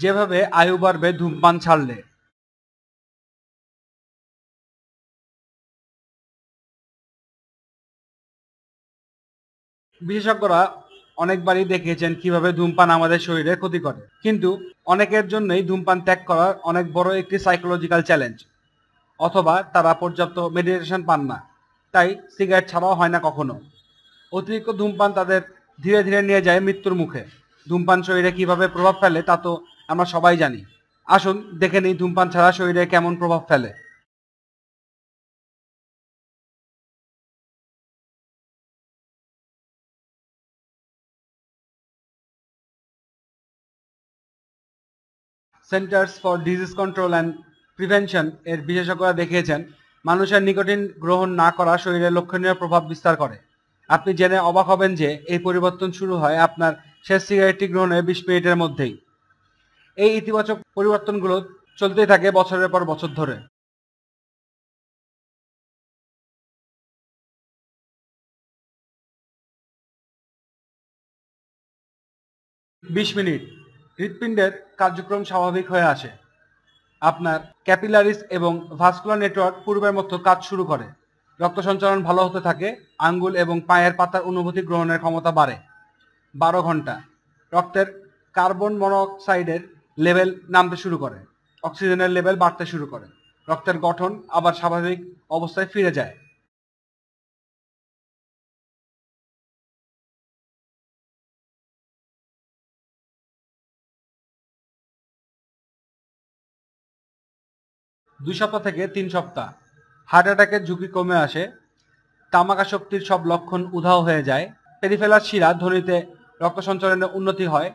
যেভাবে আয়ু বাড়বে ধূমপান ছাড়লে। বিশেষজ্ঞরা অনেকবারই দেখিয়েছেন কিভাবে ধূমপান আমাদের শরীরে ক্ষতি করে, কিন্তু অনেকের জন্যই ধূমপান ত্যাগ করার অনেক বড় একটি সাইকোলজিক্যাল চ্যালেঞ্জ, অথবা তারা পর্যাপ্ত মেডিটেশন পান না, তাই সিগারেট ছাড়াও হয় না কখনো। অতিরিক্ত ধূমপান তাদের ধীরে ধীরে নিয়ে যায় মৃত্যুর মুখে। ধূমপান শরীরে কিভাবে প্রভাব ফেলে তা তো আমরা সবাই জানি। আসুন দেখে নিই ধূমপান ছাড়া শরীরে কেমন প্রভাব ফেলে। 'Centres for disease control and prevention' এর বিশেষজ্ঞরা দেখিয়েছেন মানুষের নিকোটিন গ্রহণ না করা শরীরে লক্ষণীয় প্রভাব বিস্তার করে। আপনি জেনে অবাক হবেন যে এই পরিবর্তন শুরু হয় আপনার শেষ সিগারেটটি গ্রহণের 20 মিনিটের মধ্যেই। এই ইতিবাচক পরিবর্তনগুলো চলতেই থাকে বছরের পর বছর ধরে। 20 মিনিট হৃৎপিণ্ডের কার্যক্রম স্বাভাবিক হয়ে আসে। আপনার ক্যাপিলারিস এবং ভাস্কুলার নেটওয়ার্ক পূর্বের মতো কাজ শুরু করে। রক্ত সঞ্চালন ভালো হতে থাকে। আঙ্গুল এবং পায়ের পাতার অনুভূতি গ্রহণের ক্ষমতা বাড়ে। 12 ঘন্টা রক্তের কার্বন মনোক্সাইডের লেভেল নামতে শুরু করে। অক্সিজেনের লেভেল বাড়তে শুরু করে। রক্তের গঠন আবার স্বাভাবিক অবস্থায় ফিরে যায়। 2 সপ্তাহ থেকে 3 সপ্তাহ হার্ট অ্যাটাকের ঝুঁকি কমে আসে। তামাকাসক্তির সব লক্ষণ উধাও হয়ে যায়। পেরিফেরাল শিরা ধমনীতে রক্ত সঞ্চালনের উন্নতি হয়।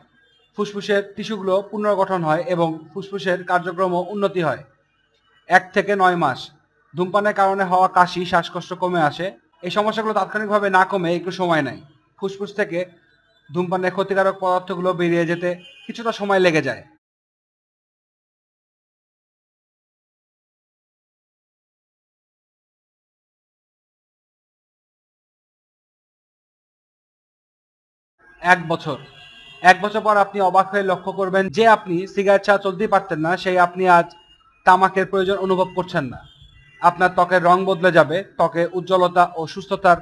ফুসফুসের টিস্যুগুলো পুনর্গঠন হয় এবং ফুসফুসের কার্যক্রমও উন্নতি হয়। 1 থেকে 9 মাস ধূমপানের কারণে হওয়া কাশি, শ্বাসকষ্ট কমে আসে। এই সমস্যাগুলো তাৎক্ষণিকভাবে না কমে একটু সময় নেয়। ফুসফুস থেকে ধূমপানের ক্ষতিকারক পদার্থগুলো বেরিয়ে যেতে কিছুটা সময় লেগে যায়। 1 বছর 1 বছর পর আপনি অবাক হয়ে লক্ষ্য করবেন যে আপনি সিগারেট ছাড়া চলতেই পারতেন না, সেই আপনি আজ তামাকের প্রয়োজন অনুভব করছেন না। আপনার ত্বকের রং বদলে যাবে। ত্বকে উজ্জ্বলতা ও সুস্থতার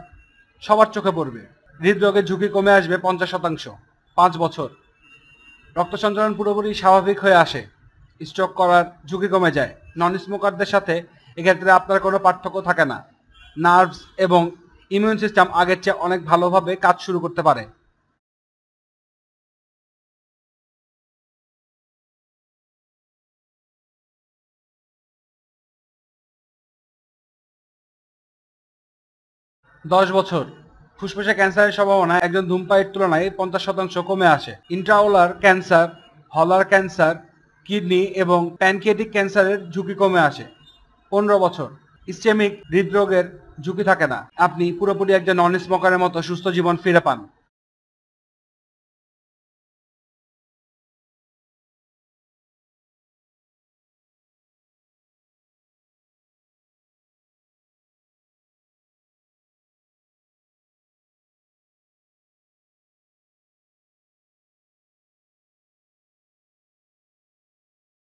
সবার চোখে পড়বে। হৃদরোগের ঝুঁকি কমে আসবে 50%। 5 বছর রক্ত সঞ্চালন পুরোপুরি স্বাভাবিক হয়ে আসে। স্ট্রোক করার ঝুঁকি কমে যায়। নন স্মোকারদের সাথে এক্ষেত্রে আপনার কোনো পার্থক্য থাকে না। নার্ভস এবং ইমিউন সিস্টেম আগের চেয়ে অনেক ভালোভাবে কাজ শুরু করতে পারে। 10 বছর ফুসফুসে ক্যান্সারের সম্ভাবনা একজন ধূমপায়ীর তুলনায় 50% কমে আসে। ইন্ট্রাওলার ক্যান্সার, হলার ক্যান্সার, কিডনি এবং প্যানক্রিয়াটিক ক্যান্সারের ঝুঁকি কমে আসে। 15 বছর ইসচেমিক হৃদরোগের ঝুঁকি থাকে না। আপনি পুরোপুরি একজন নন স্মোকারের মতো সুস্থ জীবন ফিরে পান।